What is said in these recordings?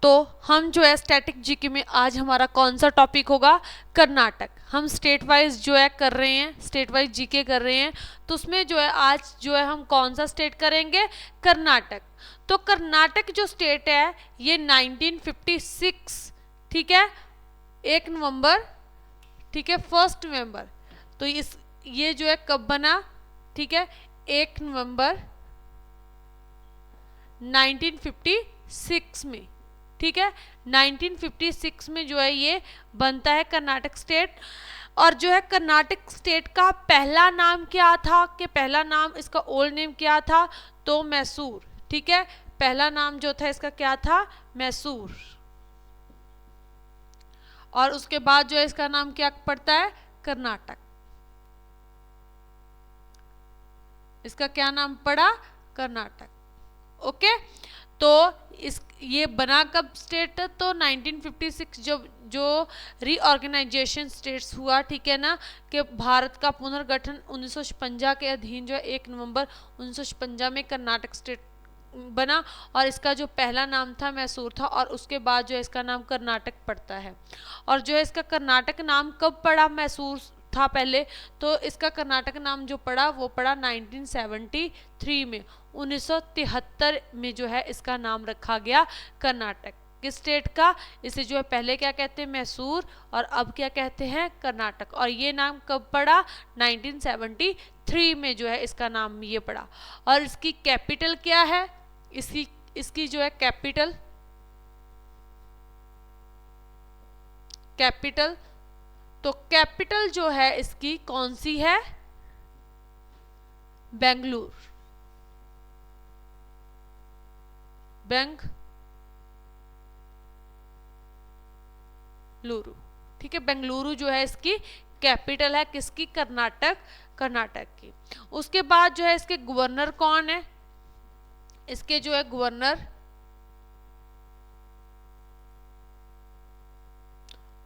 तो हम जो है स्टैटिक जीके में आज हमारा कौन सा टॉपिक होगा, कर्नाटक। हम स्टेट वाइज जो है कर रहे हैं, स्टेट वाइज जीके कर रहे हैं, तो उसमें जो है आज जो है हम कौन सा स्टेट करेंगे, कर्नाटक। तो कर्नाटक जो स्टेट है ये 1956, ठीक है, 1 नवंबर, ठीक है, 1 नवंबर। तो ये जो है कब बना, ठीक है, 1 नवंबर 1956 में, ठीक है, 1956 में जो है ये बनता है कर्नाटक स्टेट। और जो है कर्नाटक स्टेट का पहला नाम क्या था, कि पहला नाम इसका ओल्ड नेम क्या था, तो मैसूर, ठीक है, पहला नाम जो था इसका क्या था, मैसूर। और उसके बाद जो है इसका नाम क्या पड़ता है, कर्नाटक। इसका क्या नाम पड़ा, कर्नाटक। ओके, तो ये बना कब स्टेट, तो 1956 जो रीऑर्गेनाइजेशन स्टेट्स हुआ, ठीक है ना, कि भारत का पुनर्गठन 1956 के अधीन जो है 1 नवंबर 1956 में कर्नाटक स्टेट बना। और इसका जो पहला नाम था मैसूर था, और उसके बाद जो है इसका नाम कर्नाटक पड़ता है। और जो है इसका कर्नाटक नाम कब पड़ा, मैसूर था पहले, तो इसका कर्नाटक नाम जो पड़ा वो पड़ा 1973 में, 1973 में जो है इसका नाम रखा गया कर्नाटक। किस स्टेट का, इसे जो है पहले क्या कहते हैं, मैसूर, और अब क्या कहते हैं, कर्नाटक। और ये नाम कब पड़ा, 1973 में जो है इसका नाम ये पड़ा। और इसकी कैपिटल क्या है, इसकी जो है कैपिटल तो कैपिटल जो है इसकी कौन सी है, बेंगलुरु, ठीक है, बेंगलुरु जो है इसकी कैपिटल है, किसकी, कर्नाटक की। उसके बाद जो है इसके गवर्नर कौन है, इसके जो है गवर्नर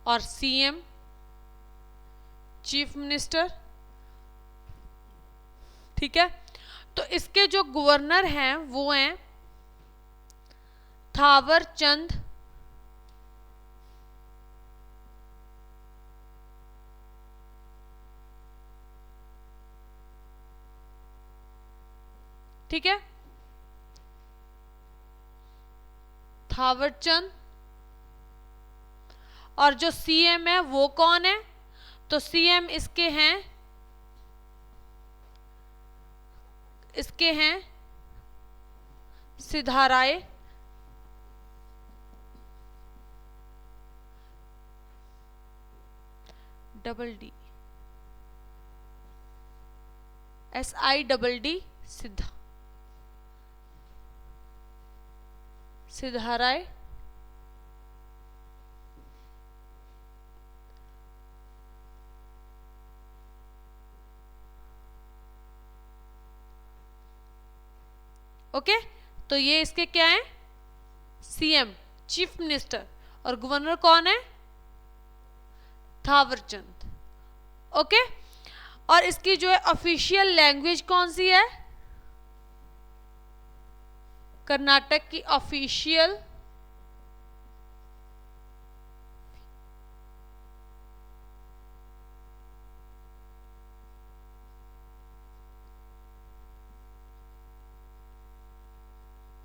और सीएम, चीफ मिनिस्टर, ठीक है। तो इसके जो गवर्नर हैं वो हैं थावर चंद ठीक है, थावर चंद। और जो सीएम है वो कौन है, तो सीएम इसके हैं सिद्धाराय SIDD सिद्धाराय ओके। तो ये इसके क्या है, सीएम, चीफ मिनिस्टर, और गवर्नर कौन है, थावरचंद। ओके। और इसकी जो है ऑफिशियल लैंग्वेज कौन सी है, कर्नाटक की ऑफिशियल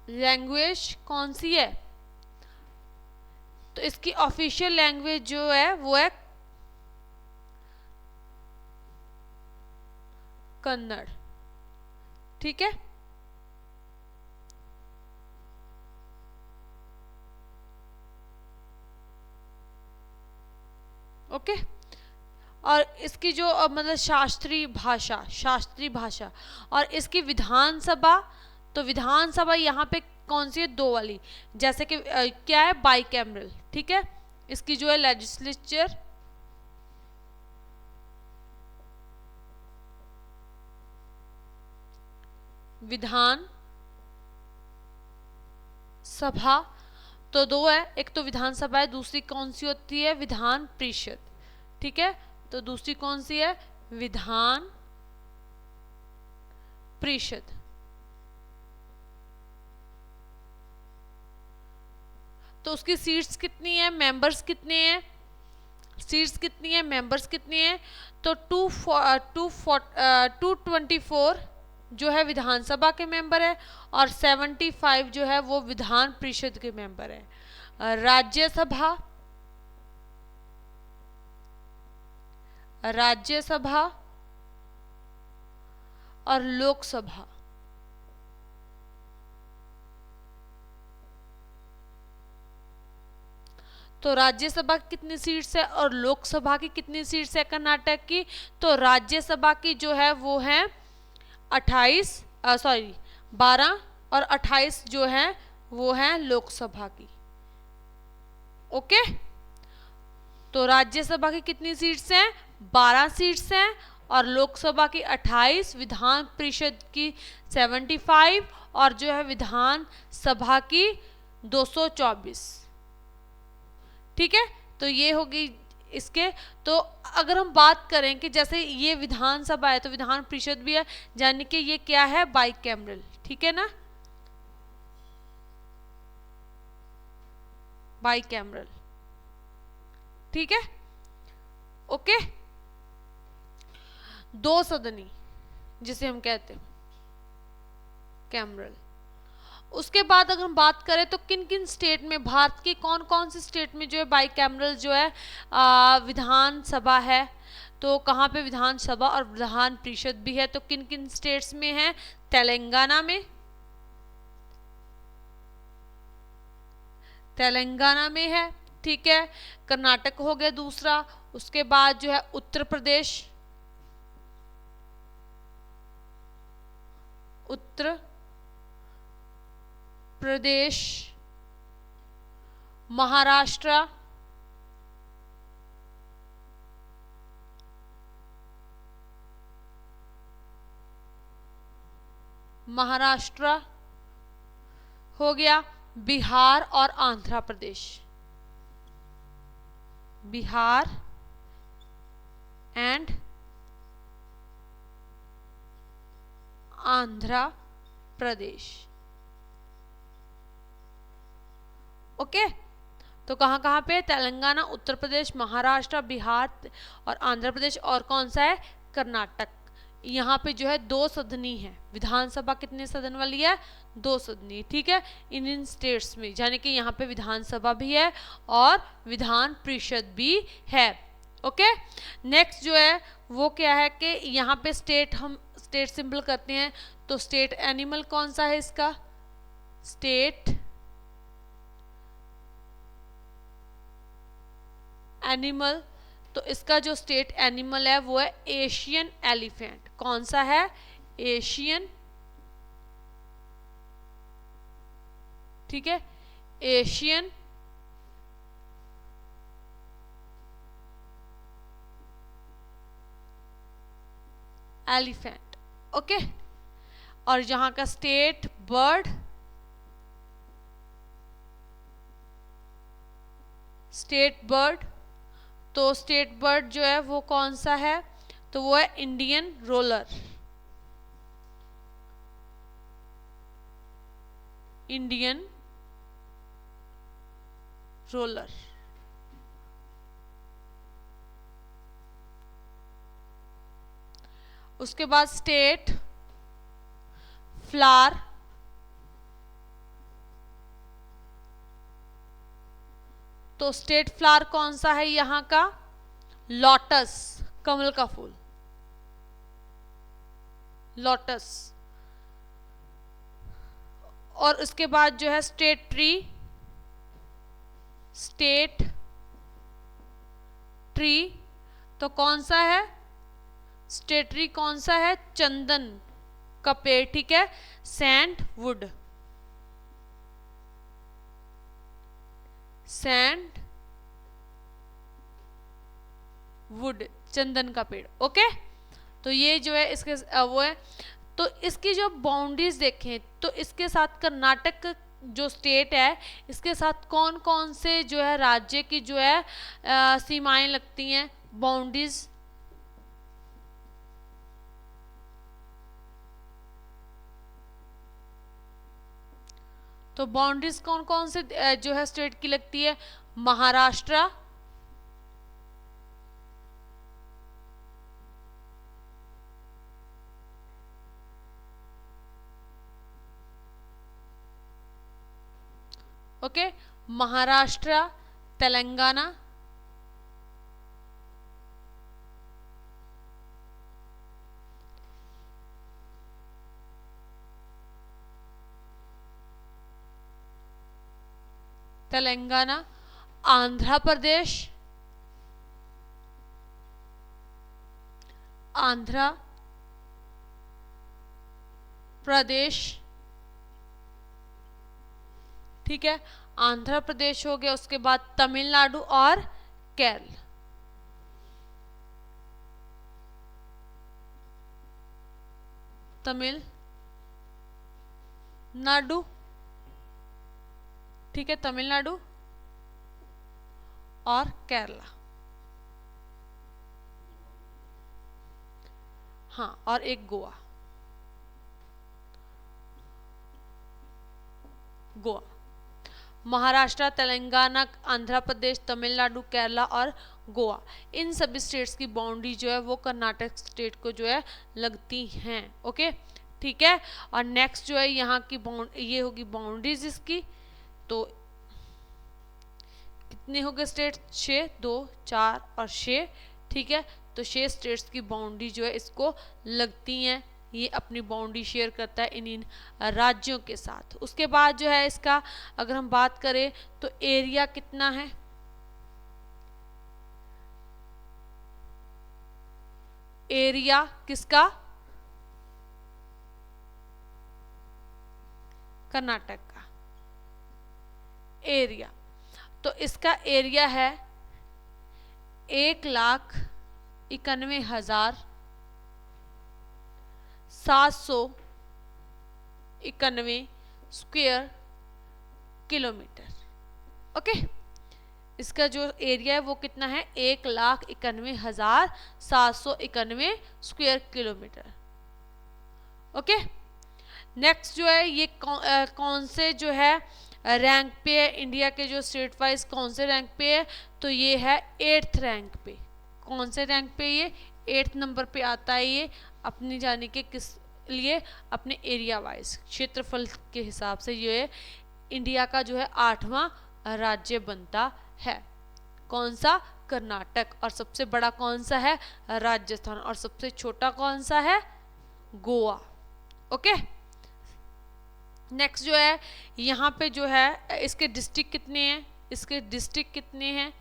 लैंग्वेज कौन सी है, तो इसकी ऑफिशियल लैंग्वेज जो है वो है कन्नड़, ठीक है। ओके। और इसकी जो मतलब शास्त्रीय भाषा, और इसकी विधानसभा, तो विधानसभा यहाँ पे कौन सी है, 2 वाली, जैसे कि क्या है, बाइकैमरल, ठीक है। इसकी जो है लेजिस्लेचर विधान सभा, तो 2 है, एक तो विधानसभा है, दूसरी कौन सी होती है, विधान परिषद, ठीक है। तो दूसरी कौन सी है, विधान परिषद। तो उसकी सीट्स कितनी है, मेंबर्स कितने हैं, सीट्स कितनी है, मेंबर्स कितने हैं, तो 224 जो है विधानसभा के मेंबर है और 75 जो है वो विधान परिषद के मेंबर है। राज्यसभा और लोकसभा, तो राज्यसभा की कितनी सीट्स है और लोकसभा की कितनी सीट्स है कर्नाटक की, तो राज्यसभा की जो है वो है 12 और 28 जो है वो है लोकसभा की। ओके, तो राज्यसभा की कितनी सीट्स हैं, 12 सीट्स हैं और लोकसभा की 28, विधान परिषद की 75 और जो है विधान सभा की 224। ठीक है, तो ये होगी इसके। तो अगर हम बात करें कि जैसे ये विधानसभा है तो विधान परिषद भी है, यानी कि ये क्या है, बाइकैमरल। ठीक है ना, बाइकैमरल। ठीक है, ओके, दो सदनी जिसे हम कहते हैं कैमरल। उसके बाद अगर हम बात करें तो किन किन स्टेट में, भारत के कौन कौन से स्टेट में जो है बाइकैमरल जो है विधान सभा है, तो कहाँ पे विधानसभा और विधान परिषद भी है, तो किन किन स्टेट्स में है, तेलंगाना में है। ठीक है, कर्नाटक हो गया दूसरा, उसके बाद जो है उत्तर प्रदेश, महाराष्ट्र, हो गया, बिहार और आंध्र प्रदेश, बिहार एंड आंध्र प्रदेश। ओके, तो कहाँ कहाँ पे, तेलंगाना, उत्तर प्रदेश, महाराष्ट्र, बिहार और आंध्र प्रदेश, और कौन सा है, कर्नाटक। यहाँ पे जो है दो सदनी है, विधानसभा कितने सदन वाली है, दो सदनी। ठीक है, इन स्टेट्स में, यानी कि यहाँ पे विधानसभा भी है और विधान परिषद भी है। ओके, नेक्स्ट जो है वो क्या है कि यहाँ पे हम स्टेट सिंबल करते हैं, तो स्टेट एनिमल कौन सा है इसका, स्टेट एनिमल, तो इसका जो स्टेट एनिमल है वो है एशियन एलिफेंट। कौन सा है, एशियन, ठीक है, एशियन एलिफेंट। ओके, और यहाँ का स्टेट बर्ड, तो स्टेट बर्ड जो है वो कौन सा है, तो वो है इंडियन रोलर, उसके बाद स्टेट फ्लावर, तो स्टेट फ्लावर कौन सा है यहाँ का, लोटस, कमल का फूल, लोटस। और उसके बाद जो है स्टेट ट्री, तो कौन सा है, स्टेट ट्री कौन सा है, चंदन का पेड़। ठीक है, सैंडवुड, चंदन का पेड़। ओके, तो ये जो है इसके वो है। तो इसकी जो बाउंड्रीज देखें तो इसके साथ कर्नाटक जो स्टेट है इसके साथ कौन कौन से जो है राज्य की जो है सीमाएं लगती हैं, बाउंड्रीज, तो बाउंड्रीज कौन कौन से जो है स्टेट की लगती है? महाराष्ट्र, ओके, महाराष्ट्र, तेलंगाना, तेलंगाना, आंध्र प्रदेश, आंध्र प्रदेश, ठीक है, आंध्र प्रदेश हो गया। उसके बाद तमिलनाडु और केरल, तमिलनाडु, ठीक है, तमिलनाडु और केरला, हाँ, और एक गोवा, गोवा। महाराष्ट्र, तेलंगाना, आंध्र प्रदेश, तमिलनाडु, केरला और गोवा, इन सभी स्टेट्स की बाउंड्री जो है वो कर्नाटक स्टेट को जो है लगती हैं। ओके, ठीक है। और नेक्स्ट जो है यहाँ की ये होगी बाउंड्रीज इसकी। तो कितने हो गए स्टेट? 6, 2, 4 और 6, ठीक है। तो 6 स्टेट्स की बाउंड्री जो है इसको लगती हैं। ये अपनी बाउंड्री शेयर करता है इन राज्यों के साथ। उसके बाद जो है इसका अगर हम बात करें तो एरिया कितना है? एरिया किसका? कर्नाटक का एरिया। तो इसका एरिया है 1,91,791 स्क्वायर किलोमीटर। ओके, इसका जो एरिया है वो कितना है? 1,91,791 स्क्वायर किलोमीटर। ओके, नेक्स्ट जो है ये कौन से जो है रैंक पे है? इंडिया के जो स्टेट वाइज कौन से रैंक पे है? तो ये है 8th रैंक पे। कौन से रैंक पे? ये 8th नंबर पे आता है। ये अपनी जाने के किस लिए? अपने एरिया वाइज, क्षेत्रफल के हिसाब से ये इंडिया का जो है 8वां राज्य बनता है। कौन सा? कर्नाटक। और सबसे बड़ा कौन सा है? राजस्थान। और सबसे छोटा कौन सा है? गोवा। ओके, नेक्स्ट जो है यहाँ पे जो है इसके डिस्ट्रिक्ट कितने हैं? इसके डिस्ट्रिक्ट कितने हैं?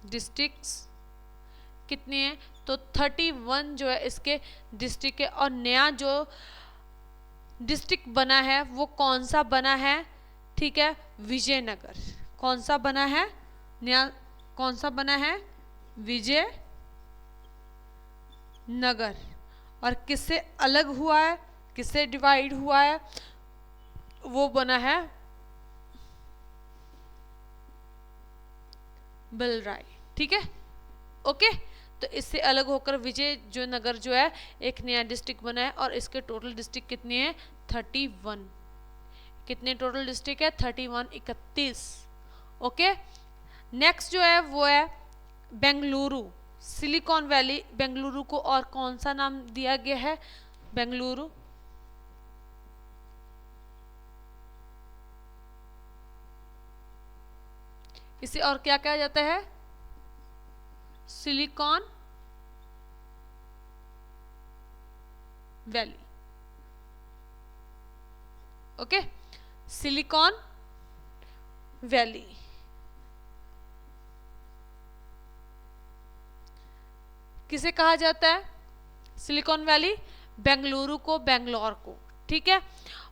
डिस्ट्रिक्ट्स कितने हैं? तो 31 जो है इसके डिस्ट्रिक्ट है। और नया जो डिस्ट्रिक्ट बना है वो कौन सा बना है? ठीक है, विजयनगर। कौन सा बना है? नया कौन सा बना है? विजयनगर। और किससे अलग हुआ है? किससे डिवाइड हुआ है? वो बना है बिलराई। ठीक है, ओके। तो इससे अलग होकर विजय जो नगर जो है एक नया डिस्ट्रिक्ट बना है। और इसके टोटल डिस्ट्रिक्ट कितने हैं? 31। कितने टोटल डिस्ट्रिक्ट है? 31, 31। ओके, नेक्स्ट जो है वो है बेंगलुरु। सिलिकॉन वैली बेंगलुरु को और कौन सा नाम दिया गया है? बेंगलुरु। इसे और क्या कहा जाता है? Silicon valley. Okay, silicon valley. किसे कहा जाता है? Silicon valley. बेंगलुरु को, बेंगलोर को। ठीक है,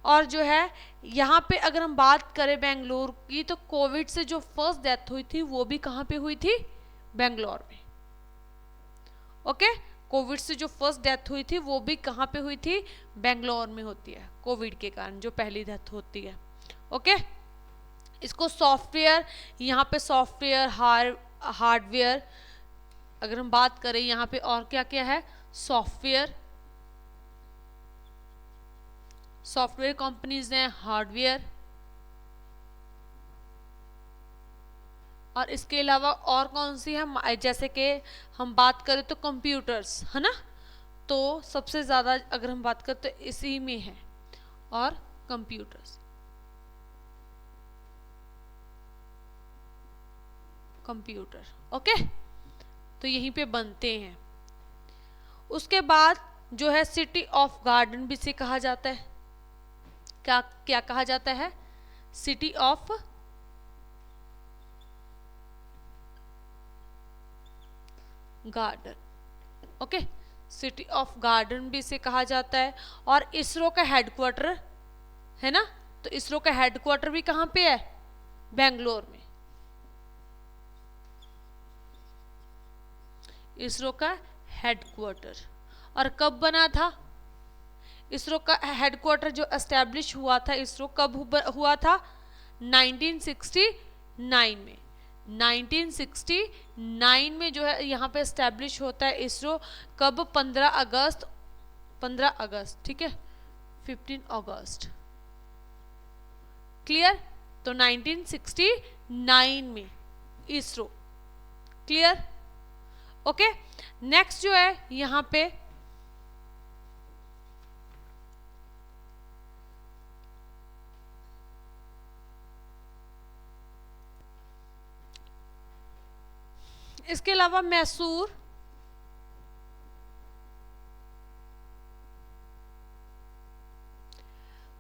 और जो है यहाँ पे अगर हम बात करें बेंगलुरु की तो कोविड से जो फर्स्ट डेथ हुई थी वो भी कहाँ पे हुई थी? बेंगलोर में। ओके, कोविड से जो फर्स्ट डेथ हुई थी वो भी कहाँ पे हुई थी? बेंगलोर में होती है। कोविड के कारण जो पहली डेथ होती है। ओके, इसको सॉफ्टवेयर, यहाँ पे सॉफ्टवेयर, हार्डवेयर, अगर हम बात करें यहाँ पे और क्या क्या है? सॉफ्टवेयर, सॉफ्टवेयर कंपनीज हैं हार्डवेयर, और इसके अलावा और कौन सी है, जैसे कि हम बात करें तो कंप्यूटर्स है ना, तो सबसे ज़्यादा अगर हम बात करें तो इसी में है, और कंप्यूटर्स, कंप्यूटर, ओके, तो यहीं पे बनते हैं। उसके बाद जो है सिटी ऑफ गार्डन भी से कहा जाता है, क्या क्या कहा जाता है, city of garden, okay, city of garden भी इसे कहा जाता है। और इसरो का हेडक्वार्टर है ना, तो इसरो का हेडक्वार्टर भी कहाँ पे है, बेंगलोर में, इसरो का हेडक्वार्टर। और कब बना था इसरो का हेडक्वार्टर, जो एस्टेब्लिश हुआ था इसरो, कब हुआ था, 1969 में, 1969 में जो है यहाँ पे एस्टेब्लिश होता है इसरो, कब, 15 अगस्त, 15 अगस्त, ठीक है, 15 अगस्त, क्लियर, तो 1969 में इसरो, क्लियर, ओके। नेक्स्ट जो है यहाँ पे इसके अलावा मैसूर,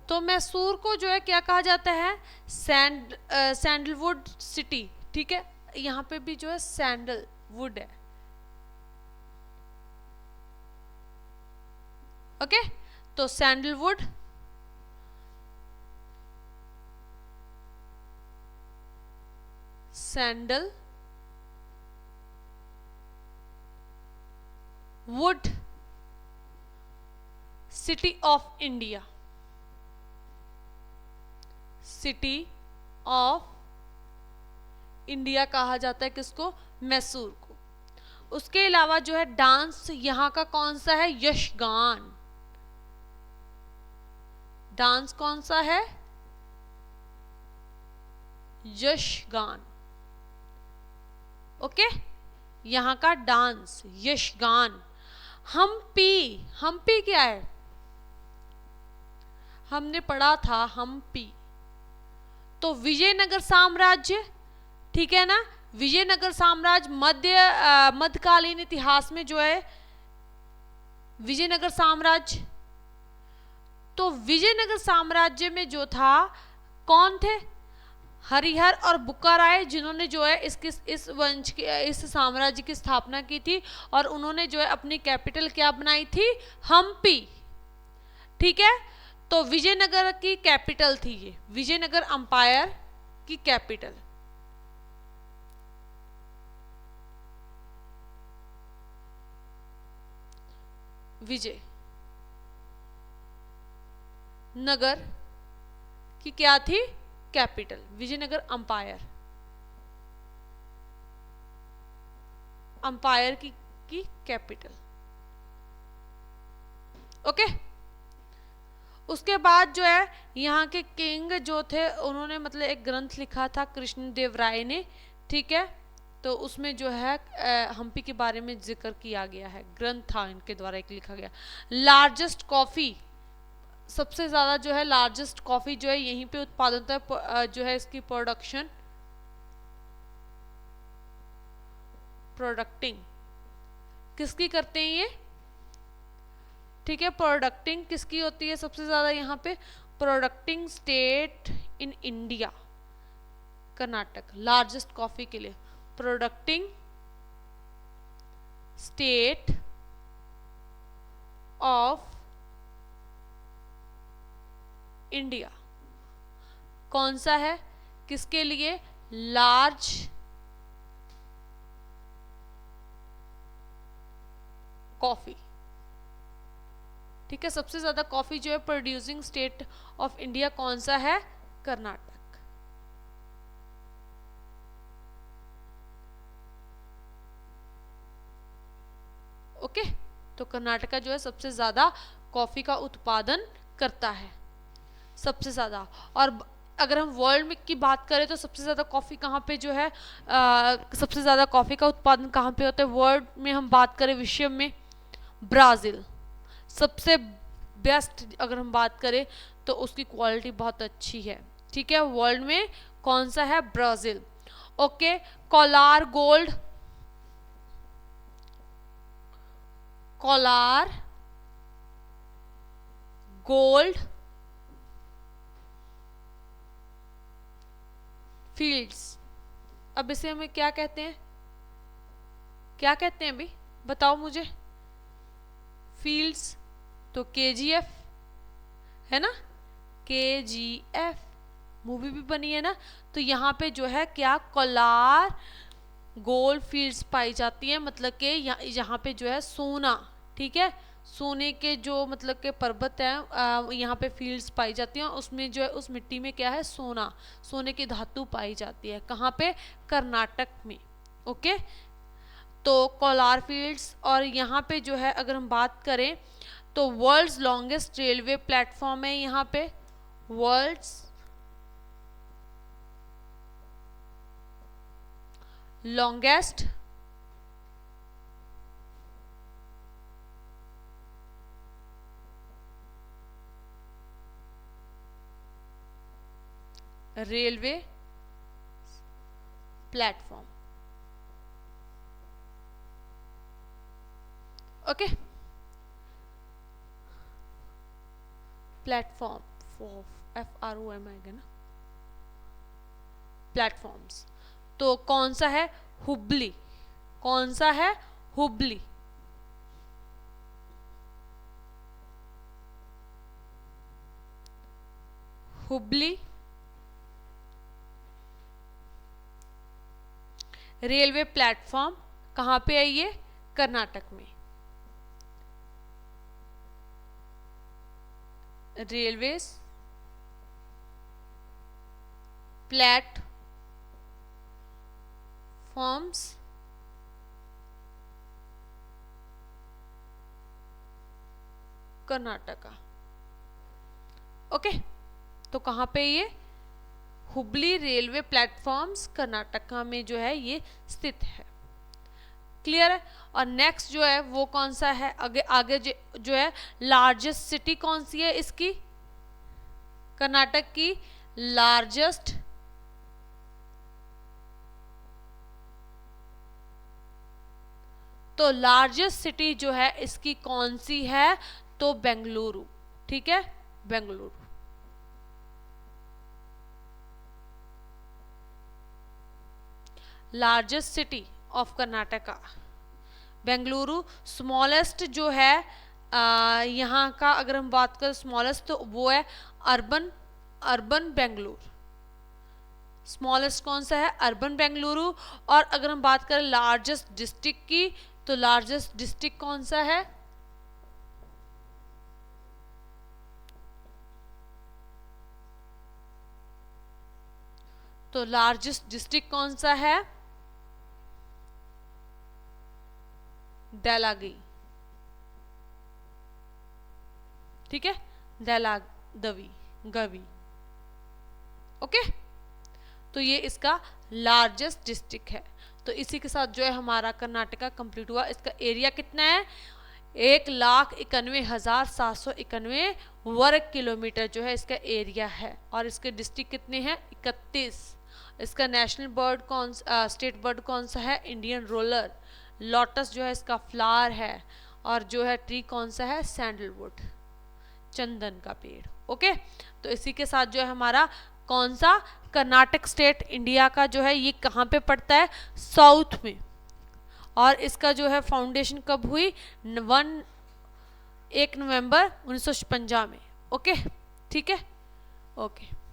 तो मैसूर को जो है क्या कहा जाता है, सैंडलवुड सिटी, ठीक है, यहाँ पे भी जो है सैंडलवुड है, ओके, तो sandalwood, sandal would city of India, city of India कहा जाता है किसको, मैसूर को। उसके अलावा जो है डांस यहाँ का कौन सा है, यक्षगान, डांस कौन सा है, यक्षगान, ओके, यहाँ का डांस यक्षगान। हम्पी, हम्पी क्या है, हमने पढ़ा था हम्पी, तो विजयनगर साम्राज्य, ठीक है ना, विजयनगर साम्राज्य मध्यकालीन इतिहास में जो है विजयनगर साम्राज्य, तो विजयनगर साम्राज्य में जो था कौन थे, हरिहर और बुक्का राय, जिन्होंने जो है इस वंश की, इस साम्राज्य की स्थापना की थी, और उन्होंने जो है अपनी कैपिटल क्या बनाई थी, हम्पी, ठीक है, तो विजयनगर की कैपिटल थी ये, विजयनगर अंपायर की कैपिटल, विजय नगर की क्या थी, कैपिटल, विजयनगर अंपायर, अंपायर की कैपिटल, ओके। उसके बाद जो है यहाँ के किंग जो थे, उन्होंने मतलब एक ग्रंथ लिखा था कृष्णदेव राय ने, ठीक है, तो उसमें जो है हम्पी के बारे में जिक्र किया गया है, ग्रंथ था इनके द्वारा एक लिखा गया। लार्जेस्ट कॉफी, सबसे ज्यादा जो है लार्जेस्ट कॉफी जो है यहीं पे उत्पादन होता है, जो है इसकी प्रोडक्शन, प्रोडक्टिंग किसकी करते हैं ये, ठीक है, प्रोडक्टिंग किसकी होती है सबसे ज्यादा यहाँ पे, प्रोडक्टिंग state in India, Karnataka, largest coffee के लिए, प्रोडक्टिंग स्टेट ऑफ इंडिया, कौन सा है, किसके लिए, लार्ज कॉफी, ठीक है, सबसे ज्यादा कॉफी जो है प्रोड्यूसिंग स्टेट ऑफ इंडिया कौन सा है, कर्नाटक, ओके, तो कर्नाटका जो है सबसे ज्यादा कॉफी का उत्पादन करता है, सबसे ज़्यादा। और अगर हम वर्ल्ड में की बात करें तो सबसे ज़्यादा कॉफ़ी कहाँ पे जो है सबसे ज़्यादा कॉफ़ी का उत्पादन कहाँ पे होता है वर्ल्ड में, हम बात करें विश्व में, ब्राज़ील सबसे बेस्ट। अगर हम बात करें तो उसकी क्वालिटी बहुत अच्छी है, ठीक है। वर्ल्ड में कौन सा है? Brazil. Okay, Kolar gold, Kolar gold fields, अब इसे हमें क्या कहते हैं? क्या कहते हैं अभी बताओ मुझे? फील्ड्स तो KGF है ना, KGF मूवी भी बनी है ना। तो यहाँ पे जो है क्या, कोलार गोल्ड फील्ड्स पाई जाती है, मतलब कि यहाँ पे जो है सोना, ठीक है, सोने के जो मतलब के पर्वत हैं यहाँ पे फील्ड्स पाई जाती हैं, उसमें जो है उस मिट्टी में क्या है? सोना, सोने की धातु पाई जाती है। कहाँ पे? कर्नाटक में। ओके, तो कोलार फील्ड्स। और यहाँ पे जो है अगर हम बात करें तो वर्ल्ड्स लॉन्गेस्ट रेलवे प्लेटफॉर्म है यहाँ पे, world's longest railway platform. Okay, platform, FROM आएगा ना, प्लेटफॉर्म्स। तो कौन सा है? हुबली। कौन सा है? हुबली। हुबली रेलवे प्लेटफॉर्म कहाँ पे है? ये कर्नाटक में। Railways platforms Karnataka. ओके, तो कहाँ पे ये? हुबली रेलवे प्लेटफॉर्म्स कर्नाटका में जो है ये स्थित है। क्लियर है? और नेक्स्ट जो है वो कौन सा है? आगे आगे जो है लार्जेस्ट सिटी कौन सी है इसकी? कर्नाटक की लार्जेस्ट तो लार्जेस्ट सिटी जो है इसकी कौन सी है? तो बेंगलुरु, ठीक है, Bengaluru. Largest city of Karnataka Bengaluru. Smallest जो है यहाँ का अगर हम बात करें स्मॉलेस्ट तो वो है अर्बन बेंगलुरु। स्मॉलेस्ट कौन सा है? अर्बन बेंगलुरु। और अगर हम बात करें लार्जेस्ट डिस्ट्रिक्ट की तो लार्जेस्ट डिस्ट्रिक्ट कौन सा है? तो लार्जेस्ट डिस्ट्रिक्ट कौन सा है? देलागी, ठीक है, देलागवी गवी। ओके, तो ये इसका लार्जेस्ट डिस्ट्रिक्ट है। तो इसी के साथ जो है हमारा कर्नाटका कंप्लीट हुआ। इसका एरिया कितना है? 1,91,791 वर्ग किलोमीटर जो है इसका एरिया है। और इसके डिस्ट्रिक्ट कितने हैं? 31। इसका नेशनल बर्ड कौन स्टेट बर्ड कौन सा है? Indian roller. लोटस जो है इसका फ्लावर है। और जो है ट्री कौन सा है? सैंडलवुड, चंदन का पेड़। ओके, तो इसी के साथ जो है हमारा कौन सा कर्नाटक स्टेट इंडिया का जो है ये कहाँ पे पड़ता है? साउथ में। और इसका जो है फाउंडेशन कब हुई? 1 नवंबर 1956 में। ओके, ठीक है, ओके।